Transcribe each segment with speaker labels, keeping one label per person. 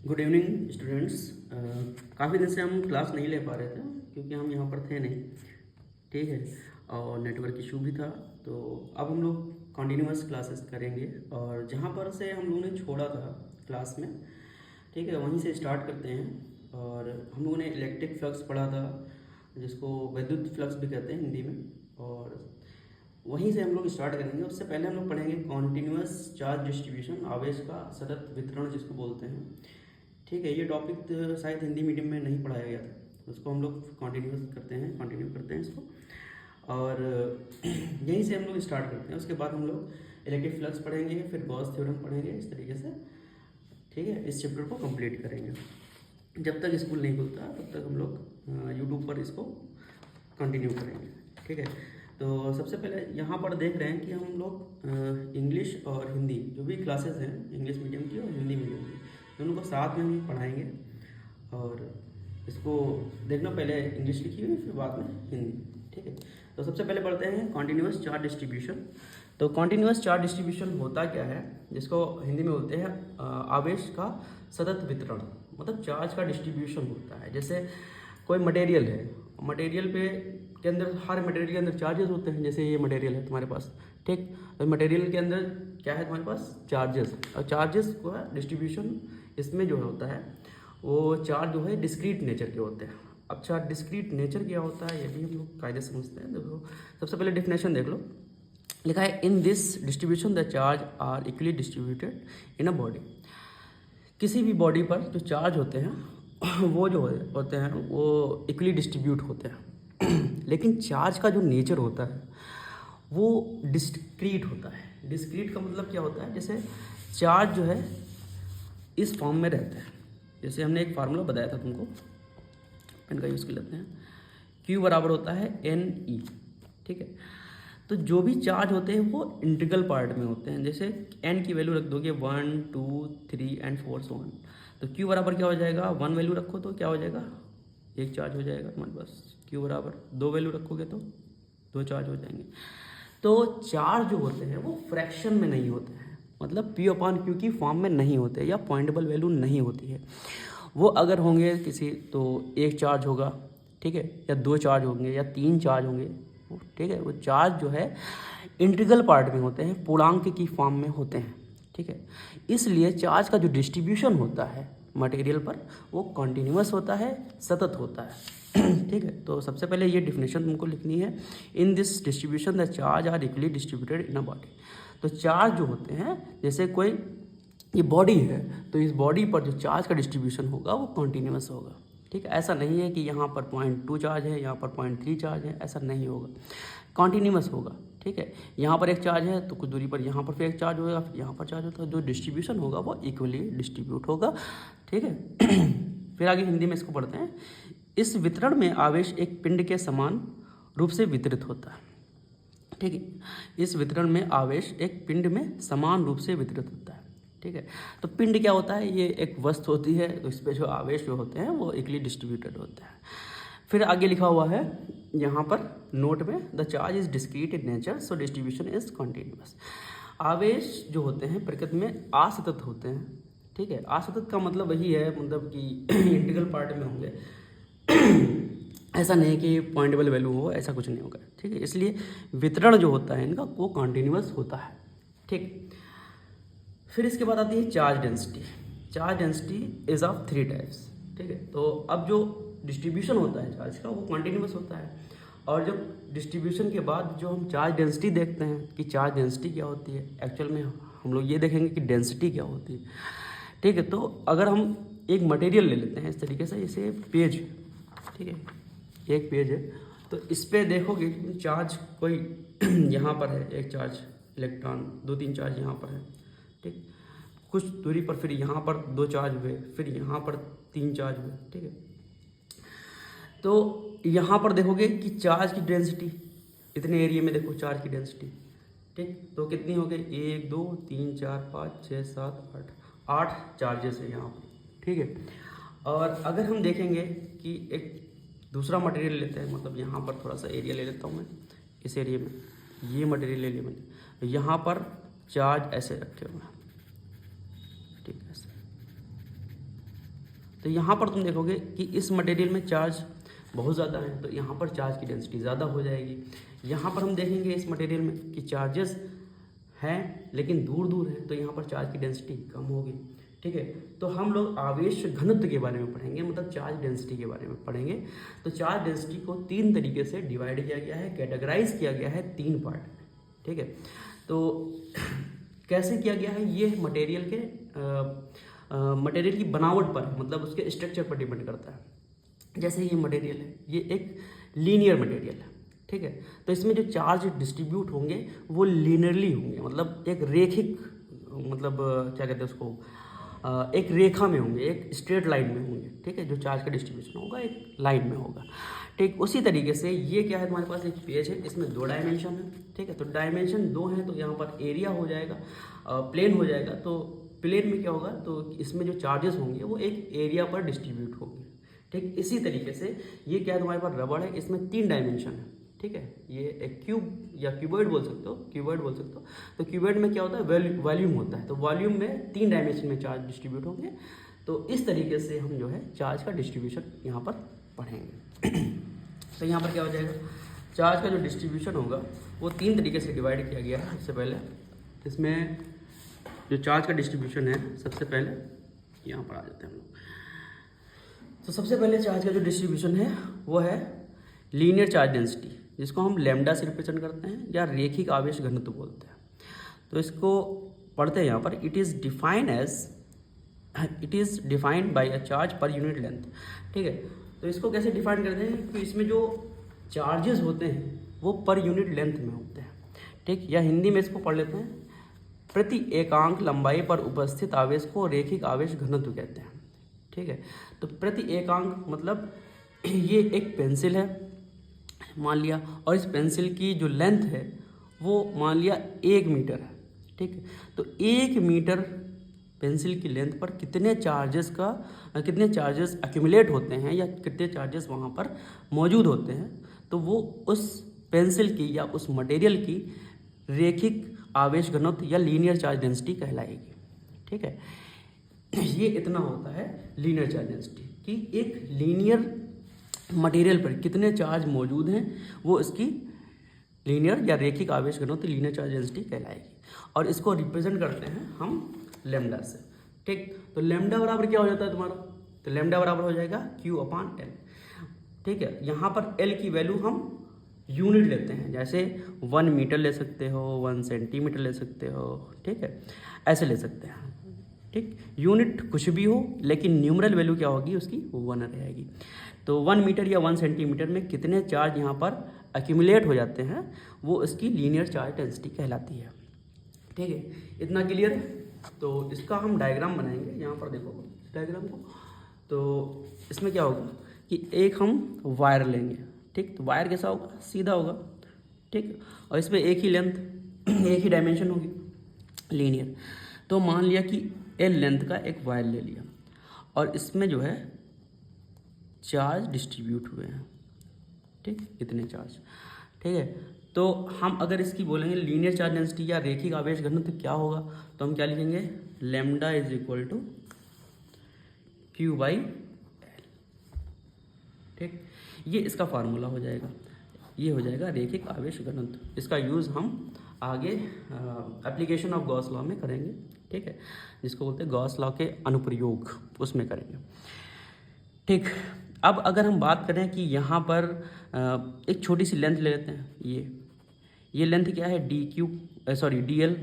Speaker 1: Good evening students. काफ़ी दिन से हम क्लास नहीं ले पा रहे थे क्योंकि हम यहाँ पर थे नहीं, ठीक है, और नेटवर्क इशू भी था। तो अब हम लोग कॉन्टीन्यूअस क्लासेस करेंगे और जहाँ पर से हम लोगों ने छोड़ा था क्लास में, ठीक है, वहीं से स्टार्ट करते हैं। और हम लोगों ने इलेक्ट्रिक फ्लक्स पढ़ा था, जिसको विद्युत फ्लक्स भी कहते हैं हिंदी में, और वहीं से हम लोग स्टार्ट करेंगे। उससे पहले हम लोग पढ़ेंगे कॉन्टीन्यूअस चार्ज डिस्ट्रीब्यूशन, आवेश का सतत वितरण जिसको बोलते हैं, ठीक है। ये टॉपिक शायद हिंदी मीडियम में नहीं पढ़ाया गया था, उसको हम लोग कंटिन्यू करते हैं इसको। और यहीं से हम लोग स्टार्ट करते हैं। उसके बाद हम लोग इलेक्ट्रिक फ्लक्स पढ़ेंगे, फिर गॉस थ्योरम पढ़ेंगे, इस तरीके से, ठीक है, इस चैप्टर को कंप्लीट करेंगे। जब तक स्कूल नहीं खुलता तब तक हम लोग यूट्यूब पर इसको कंटिन्यू करेंगे, ठीक है। तो सबसे पहले यहाँ पर देख रहे हैं कि हम लोग इंग्लिश और हिंदी जो भी क्लासेस हैं, इंग्लिश मीडियम की और हिंदी मीडियम की, दोनों को साथ में हम पढ़ाएंगे। और इसको देखना, पहले इंग्लिश लिखी हुई फिर बाद में हिंदी, ठीक है। तो सबसे पहले पढ़ते हैं कॉन्टीन्यूअस चार्ज डिस्ट्रीब्यूशन। तो कॉन्टीन्यूअस चार्ज डिस्ट्रीब्यूशन होता क्या है, जिसको हिंदी में बोलते हैं आवेश का सतत वितरण, मतलब चार्ज का डिस्ट्रीब्यूशन होता है। जैसे कोई मटेरियल है, मटेरियल पे के अंदर, हर मटेरियल के अंदर चार्जेस होते हैं। जैसे ये मटेरियल है तुम्हारे पास, ठीक, तो मटेरियल के अंदर क्या है तुम्हारे पास, चार्जेस। और चार्जेस का डिस्ट्रीब्यूशन इसमें जो होता है, वो चार्ज जो है डिस्क्रीट नेचर के होते हैं। अच्छा, डिस्क्रीट नेचर क्या होता है ये भी हम लोग कायदे समझते हैं। देखो, सबसे पहले डेफिनेशन देख लो, लिखा है in this distribution the charge are equally distributed in a body. किसी भी बॉडी पर जो चार्ज होते हैं वो जो होते हैं वो इक्वली डिस्ट्रीब्यूट होते हैं लेकिन चार्ज का जो नेचर होता है वो डिस्क्रीट होता है। डिस्क्रीट का मतलब क्या होता है, जैसे चार्ज जो है इस फॉर्म में रहता है। जैसे हमने एक फार्मूला बताया था तुमको, पेन का यूज़ कर लेते हैं, Q बराबर होता है NE, ठीक है। तो जो भी चार्ज होते हैं वो इंटीग्रल पार्ट में होते हैं। जैसे n की वैल्यू रख दोगे 1 2 3 एंड 4 so on, तो Q बराबर क्या हो जाएगा, 1 वैल्यू रखो तो क्या हो जाएगा, एक चार्ज हो जाएगा तुम्हारे पास। Q बराबर 2 वैल्यू रखोगे तो 2 चार्ज हो जाएंगे। तो चार्ज जो होते हैं वो फ्रैक्शन में नहीं होते हैं, मतलब P/Q की फॉर्म में नहीं होते, या पॉइंटेबल वैल्यू नहीं होती है। वो अगर होंगे किसी, तो एक चार्ज होगा, ठीक है, या 2 चार्ज होंगे, या 3 चार्ज होंगे, ठीक है। वो चार्ज जो है इंटीग्रल पार्ट में होते हैं, पूर्णांक की फॉर्म में होते हैं, ठीक है। इसलिए चार्ज का जो डिस्ट्रीब्यूशन होता है मटेरियल पर वो कॉन्टीन्यूअस होता है, सतत होता है ठीक है। तो सबसे पहले ये डिफिनेशन तुमको लिखनी है, in this distribution the charge are equally distributed in a body. तो चार्ज जो होते हैं, जैसे कोई ये बॉडी है, तो इस बॉडी पर जो चार्ज का डिस्ट्रीब्यूशन होगा वो कॉन्टीन्यूअस होगा, ठीक है। ऐसा नहीं है कि यहाँ पर 0.2 चार्ज है, यहाँ पर 0.3 चार्ज है, ऐसा नहीं होगा, कॉन्टीन्यूअस होगा, ठीक है। यहाँ पर एक चार्ज है तो कुछ दूरी पर यहाँ पर फिर एक चार्ज होगा, फिर यहाँ पर चार्ज होगा, जो डिस्ट्रीब्यूशन होगा वो इक्वली डिस्ट्रीब्यूट होगा, ठीक है फिर आगे हिंदी में इसको पढ़ते हैं। इस वितरण में आवेश एक पिंड के समान रूप से वितरित होता है, ठीक है। इस वितरण में आवेश एक पिंड में समान रूप से वितरित होता है, ठीक है। तो पिंड क्या होता है, ये एक वस्तु होती है, तो इस पर जो आवेश जो होते हैं वो इक्वली डिस्ट्रीब्यूटेड होते हैं। फिर आगे लिखा हुआ है यहाँ पर नोट में, the charge is discrete in nature so distribution is continuous. आवेश जो होते हैं प्रकृति में असतत होते हैं, ठीक है। असतत का मतलब वही है, मतलब कि इंटीग्रल पार्ट में होंगे ऐसा नहीं कि पॉइंटेबल वैल्यू हो, ऐसा कुछ नहीं होगा, ठीक है। इसलिए वितरण जो होता है इनका वो कॉन्टीन्यूअस होता है, ठीक। फिर इसके बाद आती है charge density. Charge density is of 3 types, ठीक है। तो अब जो डिस्ट्रीब्यूशन होता है चार्ज का वो कॉन्टीन्यूअस होता है, और जब डिस्ट्रीब्यूशन के बाद जो हम चार्ज डेंसिटी देखते हैं कि चार्ज डेंसिटी क्या होती है, एक्चुअल में हम लोग ये देखेंगे कि डेंसिटी क्या होती है, ठीक है। तो अगर हम एक मटेरियल ले लेते हैं इस तरीके से, जैसे पेज, ठीक है, एक पेज है, तो इस पर देखोगे चार्ज कोई यहाँ पर है एक चार्ज इलेक्ट्रॉन, 2-3 चार्ज यहाँ पर है, ठीक, कुछ दूरी पर फिर यहाँ पर 2 चार्ज हुए, फिर यहाँ पर 3 चार्ज हुए, ठीक है। तो यहाँ पर देखोगे कि चार्ज की डेंसिटी, इतने एरिया में देखो चार्ज की डेंसिटी, ठीक, तो कितनी हो गई, 1 2 3 4 5 6 7 8, 8 चार्जेस है यहाँ पर, ठीक है। और अगर हम देखेंगे कि एक दूसरा मटेरियल लेते हैं, मतलब यहाँ पर थोड़ा सा एरिया ले लेता हूँ मैं, इस एरिया में ये मटेरियल ले लिया मैंने, तो यहाँ पर चार्ज ऐसे रखे हुए हैं, ठीक है, ऐसे, तो यहाँ पर तुम देखोगे कि इस मटेरियल में चार्ज बहुत ज़्यादा है, तो यहाँ पर चार्ज की डेंसिटी ज़्यादा हो जाएगी। यहाँ पर हम देखेंगे इस मटेरियल में कि चार्जेस हैं लेकिन दूर दूर है, तो यहाँ पर चार्ज की डेंसिटी कम होगी। ठीक है, तो हम लोग आवेश घनत्व के बारे में पढ़ेंगे, मतलब चार्ज डेंसिटी के बारे में पढ़ेंगे। तो चार्ज डेंसिटी को 3 तरीके से डिवाइड किया गया है, कैटेगराइज किया गया है 3 पार्ट में। ठीक है, तो कैसे किया गया है, ये मटेरियल के मटेरियल की बनावट पर, मतलब उसके स्ट्रक्चर पर डिपेंड करता है। जैसे ये मटेरियल है, ये एक लीनियर मटेरियल है। ठीक है, तो इसमें जो चार्ज डिस्ट्रीब्यूट होंगे वो लीनियरली होंगे, मतलब एक रेखिक, मतलब क्या कहते हैं उसको, एक रेखा में होंगे, एक स्ट्रेट लाइन में होंगे। ठीक है, जो चार्ज का डिस्ट्रीब्यूशन होगा एक लाइन में होगा। ठीक, उसी तरीके से ये क्या है, तुम्हारे पास एक पेज है, इसमें 2 डायमेंशन है। ठीक है, तो डायमेंशन 2 है, तो यहाँ पर एरिया हो जाएगा, प्लेन हो जाएगा। तो प्लेन में क्या होगा, तो इसमें जो चार्जेस होंगे वो एक एरिया पर डिस्ट्रीब्यूट होंगे। ठीक, इसी तरीके से ये क्या है, तुम्हारे पास रबड़ है, इसमें 3 डायमेंशन है। ठीक है, ये एक क्यूब या क्यूबॉइड बोल सकते हो, क्यूबॉइड बोल सकते हो। तो क्यूबॉइड में क्या होता है, वॉल्यूम होता है, तो वॉल्यूम में 3 डायमेंशन में चार्ज डिस्ट्रीब्यूट होंगे। तो इस तरीके से हम जो है चार्ज का डिस्ट्रीब्यूशन यहाँ पर पढ़ेंगे। तो यहाँ पर क्या हो जाएगा, चार्ज का जो डिस्ट्रीब्यूशन होगा वो 3 तरीके से डिवाइड किया गया है। सबसे पहले इसमें जो चार्ज का डिस्ट्रीब्यूशन है, सबसे पहले यहाँ पर आ जाते हैं हम लोग। तो सबसे पहले चार्ज का जो डिस्ट्रीब्यूशन है वो है लीनियर चार्ज डेंसिटी, जिसको हम लैम्डा से रिप्रेजेंट करते हैं या रेखिक आवेश घनत्व बोलते हैं। तो इसको पढ़ते हैं यहाँ पर, it is defined by a charge per unit length. ठीक है, तो इसको कैसे डिफाइन करते हैं कि इसमें जो चार्जेस होते हैं वो पर यूनिट लेंथ में होते हैं। ठीक, या हिंदी में इसको पढ़ लेते हैं, प्रति एकांक लंबाई पर उपस्थित आवेश को रेखिक आवेश घनत्व कहते हैं। ठीक है, तो प्रति एकांक मतलब ये एक पेंसिल है मान लिया, और इस पेंसिल की जो लेंथ है वो मान लिया 1 मीटर है। ठीक है, तो 1 मीटर पेंसिल की लेंथ पर कितने चार्जेस एक्यूमुलेट होते हैं या कितने चार्जेस वहाँ पर मौजूद होते हैं, तो वो उस पेंसिल की या उस मटेरियल की रेखिक आवेश घनत्व या लीनियर चार्ज डेंसिटी कहलाएगी। ठीक है, ये इतना होता है लीनियर चार्ज डेंसिटी, कि एक लीनियर मटेरियल पर कितने चार्ज मौजूद हैं वो इसकी लीनियर या रेखिक आवेश घनत्व लीनियर चार्ज डेंसिटी कहलाएगी। और इसको रिप्रेजेंट करते हैं हम लैम्डा से। ठीक, तो लैम्डा बराबर क्या हो जाता है तुम्हारा, तो लैम्डा बराबर हो जाएगा Q/L। ठीक है, यहाँ पर L की वैल्यू हम यूनिट लेते हैं, जैसे 1 मीटर ले सकते हो, 1 सेंटीमीटर ले सकते हो। ठीक है, ऐसे ले सकते हैं। ठीक, यूनिट कुछ भी हो लेकिन न्यूमरल वैल्यू क्या होगी उसकी, 1 रहेगी। तो 1 मीटर या 1 सेंटीमीटर में कितने चार्ज यहाँ पर एक्यूमुलेट हो जाते हैं वो इसकी लीनियर चार्ज डेंसिटी कहलाती है। ठीक है, इतना क्लियर है। तो इसका हम डायग्राम बनाएंगे, यहाँ पर देखो डायग्राम को। तो इसमें क्या होगा कि एक हम वायर लेंगे। ठीक, तो वायर कैसा होगा, सीधा होगा। ठीक, और इसमें एक ही लेंथ एक ही डायमेंशन होगी, लीनियर। तो मान लिया कि L लेंथ का एक वायर ले लिया और इसमें जो है चार्ज डिस्ट्रीब्यूट हुए हैं। ठीक, इतने चार्ज। ठीक है, तो हम अगर इसकी बोलेंगे लीनियर चार्ज डेंसिटी या रेखिक आवेश घनत्व क्या होगा, तो हम क्या लिखेंगे, lambda is equal to Q/L। ठीक, ये इसका फार्मूला हो जाएगा, ये हो जाएगा रेखिक आवेश घनत्व। इसका यूज़ हम आगे एप्लीकेशन ऑफ गॉस लॉ में करेंगे। ठीक है, जिसको बोलते हैं गॉस लॉ के अनुप्रयोग, उसमें करेंगे। ठीक, अब अगर हम बात करें कि यहाँ पर एक छोटी सी लेंथ ले लेते हैं, ये लेंथ क्या है, DL।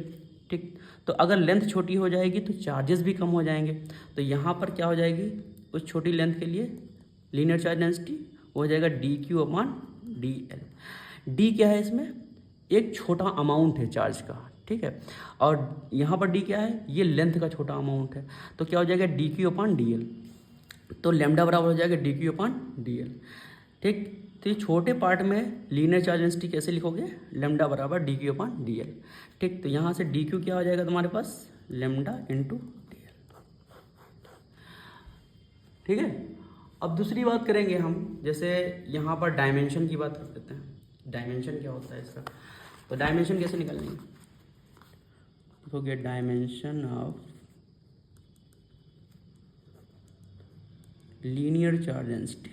Speaker 1: ठीक, तो अगर लेंथ छोटी हो जाएगी तो चार्जेस भी कम हो जाएंगे। तो यहाँ पर क्या हो जाएगी, उस छोटी लेंथ के लिए लीनियर चार्ज डेंसिटी हो जाएगा dQ/dL। डी क्या है, इसमें एक छोटा अमाउंट है चार्ज का। ठीक है, और यहाँ पर डी क्या है, ये लेंथ का छोटा अमाउंट है, तो क्या हो जाएगा dQ/dL। तो लैम्डा बराबर हो जाएगा dQ/dL। ठीक, तो ये छोटे पार्ट में लीनियर चार्ज डेंसिटी कैसे लिखोगे, लैम्डा बराबर dQ/dL। ठीक, तो यहाँ से dQ क्या हो जाएगा तुम्हारे पास, लैम्डा इंटू dl। ठीक है, अब दूसरी बात करेंगे हम, जैसे यहाँ पर डायमेंशन की बात कर लेते हैं। डायमेंशन क्या होता है इसका, तो डायमेंशन कैसे निकालेंगे, देखोगे dimension of linear charge density,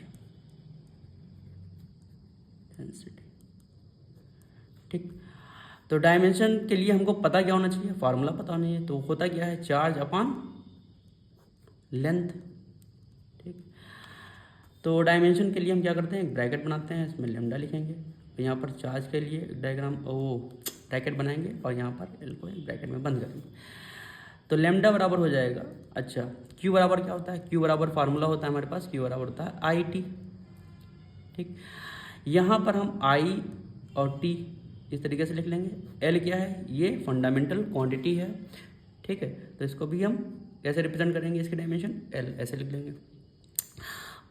Speaker 1: ठीक। तो डायमेंशन के लिए हमको पता क्या होना चाहिए, फार्मूला पता होना चाहिए। तो होता क्या है, चार्ज अपॉन लेंथ, ठीक। तो डायमेंशन के लिए हम क्या करते हैं, एक ब्रैकेट बनाते हैं, इसमें लेमडा लिखेंगे, तो यहाँ पर चार्ज के लिए डायग्राम वो ब्रैकेट बनाएंगे और यहाँ पर एल को एक ब्रैकेट में बंद करेंगे। तो लेमडा बराबर हो जाएगा, अच्छा क्यू बराबर क्या होता है, क्यू बराबर फार्मूला होता है हमारे पास, क्यू बराबर होता है आई टी, ठीक। यहाँ पर हम आई और टी इस तरीके से लिख लेंगे। एल क्या है, ये फंडामेंटल क्वांटिटी है, ठीक है। तो इसको भी हम कैसे रिप्रेजेंट करेंगे, इसकी डायमेंशन एल ऐसे लिख लेंगे।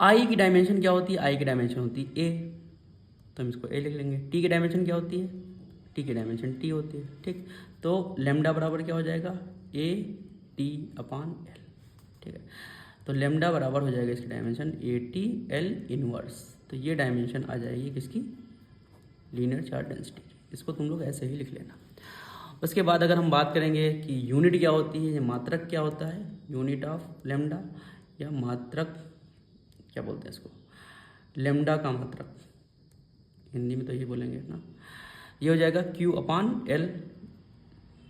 Speaker 1: आई की डायमेंशन क्या होती है, आई की डायमेंशन होती है ए, तो हम इसको ए लिख लेंगे। टी की डायमेंशन क्या होती है, टी की डायमेंशन टी होती है, ठीक। तो लेमडा बराबर क्या हो जाएगा, ए टी अपॉन एल, ठीक है। तो लेमडा बराबर हो जाएगा इसकी dimension A T L inverse. तो ये डायमेंशन आ जाएगी किसकी, लीनियर चार्ज डेंसिटी की। इसको तुम लोग ऐसे ही लिख लेना। उसके बाद अगर हम बात करेंगे कि यूनिट क्या होती है, या मात्रक क्या होता है, यूनिट ऑफ लेमडा या मात्रक क्या बोलते हैं इसको, लेमडा का मात्रक, हिंदी में तो ये बोलेंगे ना, ये हो जाएगा क्यू अपॉन एल,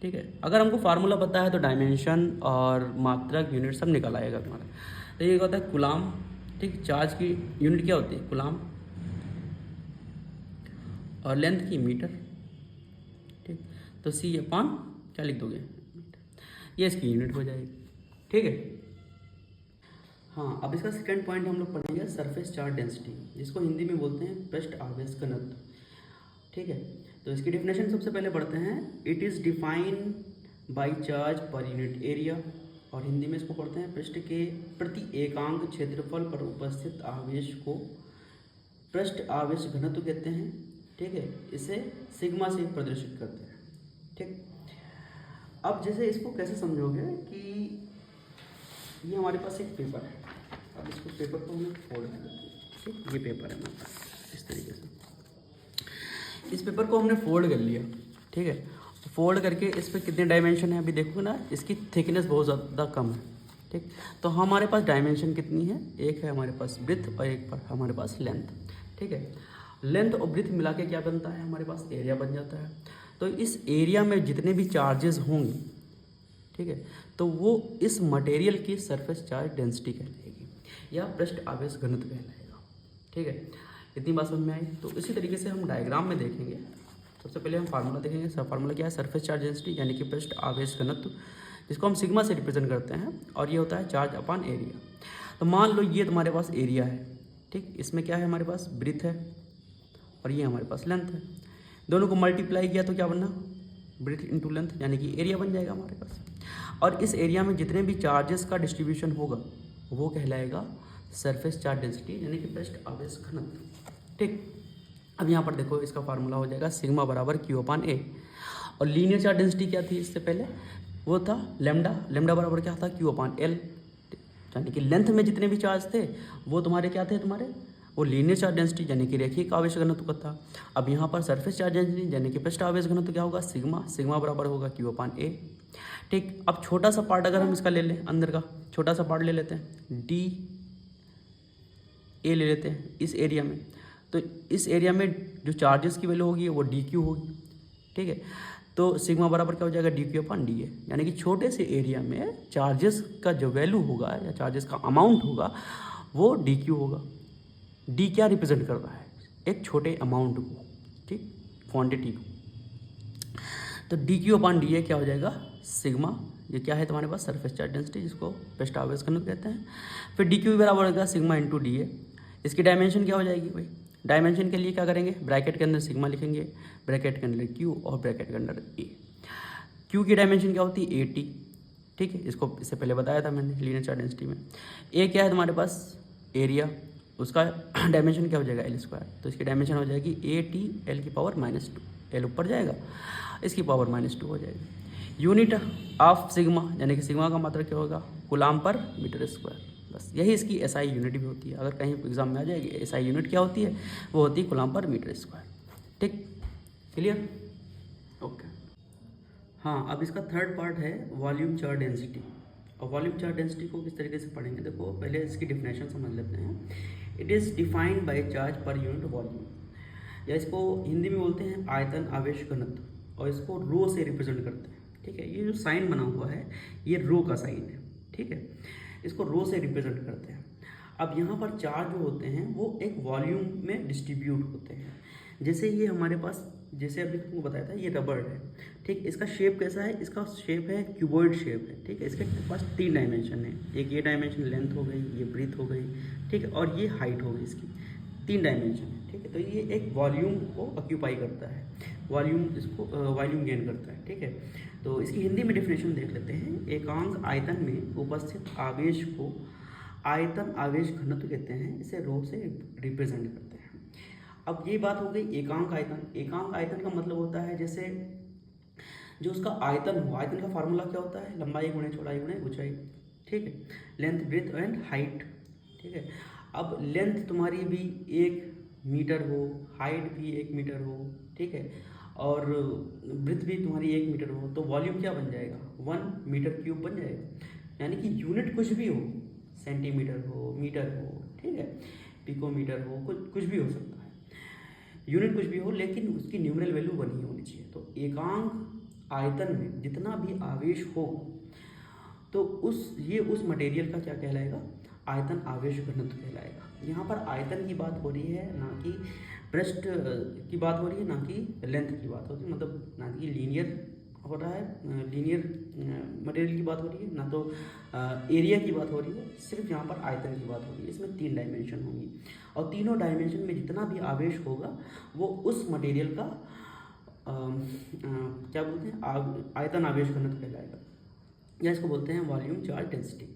Speaker 1: ठीक है। अगर हमको फार्मूला पता है तो डायमेंशन और मात्रक यूनिट सब निकल आएगा तुम्हारा। तो ये होता है कूलाम, ठीक। चार्ज की यूनिट क्या होती है, कूलाम, और लेंथ की मीटर, ठीक। तो सी अपॉन क्या लिख दोगे, ये इसकी यूनिट हो जाएगी, ठीक है। हाँ, अब इसका सेकंड पॉइंट हम लोग पढ़ेंगे सरफेस चार्ज डेंसिटी, जिसको हिंदी में बोलते हैं पृष्ठ आवेश घनत्व, ठीक है। तो इसकी डेफिनेशन सबसे पहले पढ़ते हैं। It is define by charge per unit area, और हिंदी में इसको पढ़ते हैं पृष्ठ के प्रति एकांक क्षेत्रफल पर उपस्थित आवेश को पृष्ठ आवेश घनत्व कहते हैं, ठीक है। इसे सिग्मा से प्रदर्शित करते हैं, ठीक। अब जैसे इसको कैसे समझोगे कि ये हमारे पास एक पेपर है, अब इसको पेपर को हमें फोल्ड कर देते हैं, ठीक। ये पेपर है हमारे पास इस तरीके से, इस पेपर को हमने फोल्ड कर लिया, ठीक है। तो फोल्ड करके इस पर कितने डायमेंशन है अभी देखोगे ना, इसकी थिकनेस बहुत ज़्यादा कम है, ठीक। तो हमारे पास डायमेंशन कितनी है, एक है हमारे पास ब्रेड्थ और एक पर हमारे पास लेंथ, ठीक है। लेंथ और ब्रेड्थ मिला के क्या बनता है, हमारे पास एरिया बन जाता है। तो इस एरिया में जितने भी चार्जेस होंगे, ठीक है, तो वो इस मटेरियल की सरफेस चार्ज डेंसिटी कहलाएगी या पृष्ठ आवेश घनत्व कहलाएगा, ठीक है। इतनी बात समझ में आई। तो इसी तरीके से हम डायग्राम में देखेंगे। सबसे पहले हम फार्मूला देखेंगे। सब फार्मूला क्या है, सरफेस चार्ज डेंसिटी यानी कि पृष्ठ आवेश घनत्व, जिसको हम सिग्मा से रिप्रेजेंट करते हैं, और ये होता है चार्ज अपॉन एरिया। तो मान लो ये तुम्हारे पास एरिया है, ठीक। इसमें क्या है, हमारे पास ब्रेड्थ है और ये हमारे पास लेंथ है। दोनों को मल्टीप्लाई किया तो क्या बनना, ब्रेड्थ इंटू लेंथ, यानी कि एरिया बन जाएगा हमारे पास। और इस एरिया में जितने भी चार्जेस का डिस्ट्रीब्यूशन होगा वो कहलाएगा सरफेस चार्ज डेंसिटी यानी कि पृष्ठ आवेश घनत्व, ठीक। अब यहाँ पर देखो इसका फार्मूला हो जाएगा सिग्मा बराबर क्यू अपॉन ए। और लीनियर चार्ज डेंसिटी क्या थी इससे पहले, वो था लेमडा। लेमडा बराबर क्या था, क्यू अपॉन एल, यानी कि लेंथ में जितने भी चार्ज थे वो तुम्हारे क्या थे, तुम्हारे वो लीनियर चार्ज डेंसिटी यानी कि रैखिक आवेश घनत्व का था। अब यहाँ पर सरफेस चार्ज डेंसिटी यानी कि पृष्ठ आवेश घनत्व क्या होगा, सिग्मा। सिग्मा बराबर होगा क्यू अपॉन ए, ठीक। अब छोटा सा पार्ट अगर हम इसका ले लें, अंदर का छोटा सा पार्ट ले लेते हैं, डी ए ले लेते हैं इस एरिया में। तो इस एरिया में जो चार्जेस की वैल्यू होगी वो डी क्यू होगी, ठीक है। तो सिग्मा बराबर क्या हो जाएगा, D Q upon D A, यानी कि छोटे से एरिया में चार्जेस का जो वैल्यू होगा या चार्जेस का अमाउंट होगा वो डी क्यू होगा। डी क्या रिप्रेजेंट कर रहा है, एक छोटे अमाउंट को, ठीक, क्वांटिटी को। तो D Q upon D A क्या हो जाएगा, सिग्मा। ये क्या है तुम्हारे पास, सरफेस चार्ज डेंसिटी, जिसको पृष्ठ आवेश घनत्व कहते हैं। फिर डी क्यू बराबर होगा सिग्मा इंटू डी ए। इसकी डायमेंशन क्या हो जाएगी भाई, डायमेंशन के लिए क्या करेंगे, ब्रैकेट के अंदर सिग्मा लिखेंगे, ब्रैकेट के अंदर क्यू और ब्रैकेट के अंदर ए। क्यू की डायमेंशन क्या होती है, ए टी, ठीक है। इसको इससे पहले बताया था मैंने लीनियर चार्ज डेंसिटी में। ए क्या है तुम्हारे पास, एरिया, उसका डायमेंशन क्या हो जाएगा, एल स्क्वायर। तो इसकी डायमेंशन हो जाएगी ए टी एल की पावर -2, एल ऊपर जाएगा, इसकी पावर -2 हो जाएगी। यूनिट ऑफ सिग्मा यानी कि सिग्मा का मात्रा क्या होगा, कूलाम पर मीटर स्क्वायर। बस यही इसकी एसआई यूनिट भी होती है। अगर कहीं एग्जाम में आ जाएगी एसआई यूनिट क्या होती है, वो होती है कूलाम पर मीटर स्क्वायर, ठीक, क्लियर, ओके। हाँ, अब इसका थर्ड पार्ट है वॉल्यूम चार्ज डेंसिटी, और वॉल्यूम चार्ज डेंसिटी को किस तरीके से पढ़ेंगे, देखो पहले इसकी डिफिनेशन समझ लेते हैं। It is defined by charge per unit volume, या इसको हिंदी में बोलते हैं आयतन आवेश घनत्व, और इसको रो से रिप्रेजेंट करते हैं। ठीक है, ये जो साइन बना हुआ है ये रो का साइन है। ठीक है, इसको रो से रिप्रेजेंट करते हैं। अब यहाँ पर चार्ज जो होते हैं वो एक वॉल्यूम में डिस्ट्रीब्यूट होते हैं। जैसे ये हमारे पास, जैसे अभी तुमको बताया था, ये रबड़ है। ठीक, इसका शेप कैसा है, इसका शेप है क्यूबॉइड शेप है। ठीक है, इसके पास 3 डायमेंशन है, एक ये डायमेंशन लेंथ हो गई, ये ब्रीथ हो गई, ठीक है, और ये हाइट हो गई, इसकी 3 डायमेंशन है। ठीक है, तो ये एक वॉल्यूम को ऑक्यूपाई करता है, वॉल्यूम इसको वॉल्यूम गेन करता है। ठीक है, तो इसकी हिंदी में डेफिनेशन देख लेते हैं। एकांक आयतन में उपस्थित आवेश को आयतन आवेश घनत्व कहते हैं, इसे रो से रिप्रेजेंट करते हैं। अब ये बात हो गई एकांक आयतन। एकांक आयतन का मतलब होता है जैसे जो उसका आयतन हो, आयतन का फार्मूला क्या होता है, लंबाई गुणे चौड़ाई गुणे ऊंचाई। ठीक है, लेंथ ब्रेथ एंड हाइट। ठीक है, अब लेंथ तुम्हारी भी 1 मीटर हो, हाइट भी 1 मीटर हो, ठीक है, और ब्रेथ भी तुम्हारी 1 मीटर हो, तो वॉल्यूम क्या बन जाएगा, 1 मीटर क्यूब बन जाएगा। यानी कि यूनिट कुछ भी हो, सेंटीमीटर हो, मीटर हो, ठीक है, पिकोमीटर हो, कुछ भी हो सकता है, यूनिट कुछ भी हो, लेकिन उसकी न्यूमरल वैल्यू 1 ही होनी चाहिए। तो एकांक आयतन में जितना भी आवेश हो तो उस मटेरियल का क्या कहलाएगा, आयतन आवेश घनत्व कहलाएगा। यहाँ पर आयतन की बात हो रही है, ना कि पृष्ठ की बात हो रही है, ना कि लेंथ की बात हो रही है, मतलब ना कि लीनियर हो रहा है, लीनियर मटेरियल की बात हो रही है, ना तो एरिया की बात हो रही है, सिर्फ यहाँ पर आयतन की बात हो रही है। इसमें 3 डायमेंशन होंगी, और तीनों डायमेंशन में जितना भी आवेश होगा वो उस मटेरियल का क्या बोलते हैं, आयतन आवेश घनत्व कहलाएगा, या इसको बोलते हैं वॉल्यूम चार्ज डेंसिटी।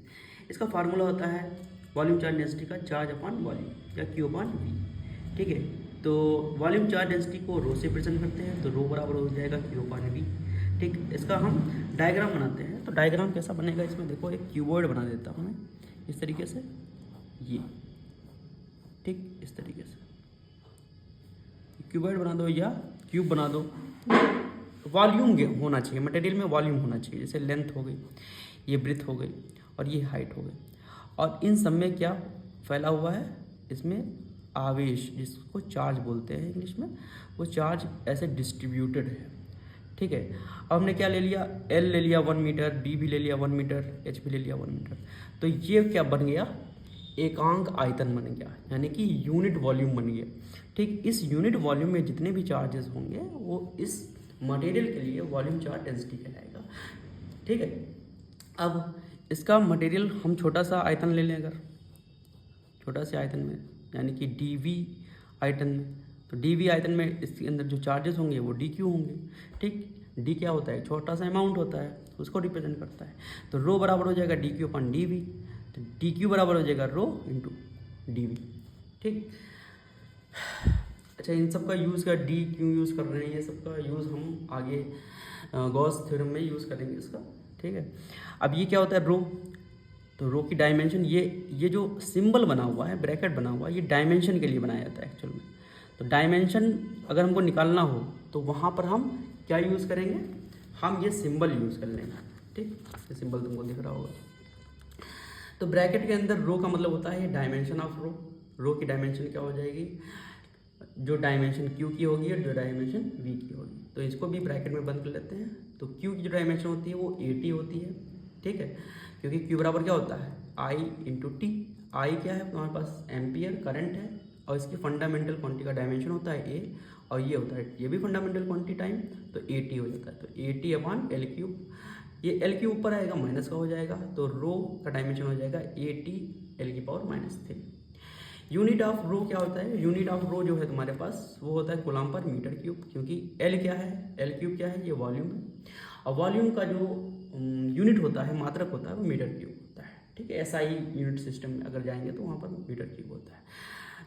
Speaker 1: इसका फार्मूला होता है वॉल्यूम चार्ज डेंसिटी का चार्ज अपॉन वॉल्यूम, या क्यू अपॉन वी। ठीक है, तो वॉल्यूम चार्ज डेंसिटी को रो से प्रेजेंट करते हैं, तो रो बराबर हो जाएगा क्यू अपॉन वी। ठीक, इसका हम डायग्राम बनाते हैं, तो डायग्राम कैसा बनेगा, इसमें देखो एक क्यूबॉइड बना देता हूँ मैं इस तरीके से, ये ठीक इस तरीके से क्यूबॉइड बना दो या क्यूब बना दो। वॉल्यूम होना चाहिए, मटेरियल में वॉल्यूम होना चाहिए, जैसे लेंथ हो गई, ये ब्रेथ हो गई, और ये हाइट हो गई, और इन सब में क्या फैला हुआ है, इसमें आवेश, जिसको चार्ज बोलते हैं इंग्लिश में, वो चार्ज ऐसे डिस्ट्रीब्यूटेड है। ठीक है, अब हमने क्या ले लिया, एल ले लिया 1 मीटर, डी भी ले लिया 1 मीटर, एच भी ले लिया 1 मीटर, तो ये क्या बन गया, एकांक आयतन बन गया, यानी कि यूनिट वॉल्यूम बन गया। ठीक, इस यूनिट वॉल्यूम में जितने भी चार्जेस होंगे वो इस मटेरियल के लिए वॉल्यूम चार्ज डेंसिटी कहलाएगा। ठीक है, अब इसका मटेरियल हम छोटा सा आयतन ले लें, अगर छोटा से आयतन में, यानी कि डीवी आयतन में, तो डीवी आयतन में इसके अंदर जो चार्जेस होंगे वो डी क्यू होंगे। ठीक, डी क्या होता है, छोटा सा अमाउंट होता है, उसको रिप्रेजेंट करता है, तो रो बराबर हो जाएगा D Q upon D V, तो डी क्यू बराबर हो जाएगा रो इंटू डी वी। ठीक, अच्छा, इन सब का यूज़ का डी क्यों यूज़ कर रहे हैं, ये सब का यूज़ हम आगे गॉस थ्योरम में यूज़ करेंगे इसका। ठीक है, अब ये क्या होता है, रो, तो रो की डायमेंशन, ये जो सिंबल बना हुआ है, ब्रैकेट बना हुआ है, ये डायमेंशन के लिए बनाया जाता है एक्चुअल में। तो डायमेंशन अगर हमको निकालना हो तो वहाँ पर हम क्या यूज़ करेंगे, हम ये सिंबल यूज़ कर लेंगे। ठीक, ये सिंबल तुमको दिख रहा होगा। तो ब्रैकेट के अंदर रो का मतलब होता है डायमेंशन ऑफ रो। रो की डायमेंशन क्या हो जाएगी, जो डायमेंशन क्यू की होगी और जो डायमेंशन वी की होगी, तो इसको भी ब्रैकेट में बंद कर लेते हैं। तो क्यू की जो डायमेंशन होती है वो 80 होती है। ठीक है, क्योंकि क्यू बराबर क्या होता है, आई इंटू टी। आई क्या है, तुम्हारे पास एम्पियर करंट है, और इसकी फंडामेंटल क्वांटिटी का डायमेंशन होता है ए, और ये होता है, ये भी फंडामेंटल क्वांटिटी टाइम, तो 80 हो जाता है। तो 80 अपॉन एल क्यूब, ये एल क्यूब ऊपर आएगा, माइनस का हो जाएगा, तो रो का डायमेंशन हो जाएगा 80 एल की पावर -3। यूनिट ऑफ रो क्या होता है, यूनिट ऑफ रो जो है तुम्हारे पास वो होता है कूलम पर मीटर क्यूब, क्योंकि एल क्या है, एल क्यूब क्या है, ये वॉल्यूम है, और वॉल्यूम का जो यूनिट होता है, मात्रक होता है, वो मीटर क्यूब होता है। ठीक है, ऐसा ही यूनिट सिस्टम में अगर जाएंगे तो वहाँ पर मीटर क्यूब होता है।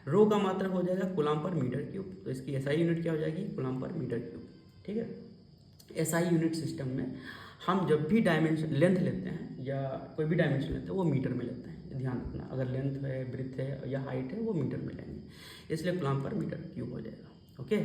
Speaker 1: रो का मात्रक हो जाएगा कूलम पर मीटर क्यूब, तो इसकी एसआई यूनिट क्या हो जाएगी, कूलम पर मीटर क्यूब। ठीक है, एसआई यूनिट सिस्टम में हम जब भी डायमेंशन लेंथ लेते हैं या कोई भी डायमेंशन लेते हैं वो मीटर में लेते हैं, ध्यान रखना। अगर लेंथ है, ब्रेथ है या हाइट है, वो मीटर में लेंगे, इसलिए कूलम पर मीटर क्यूब हो जाएगा। ओके।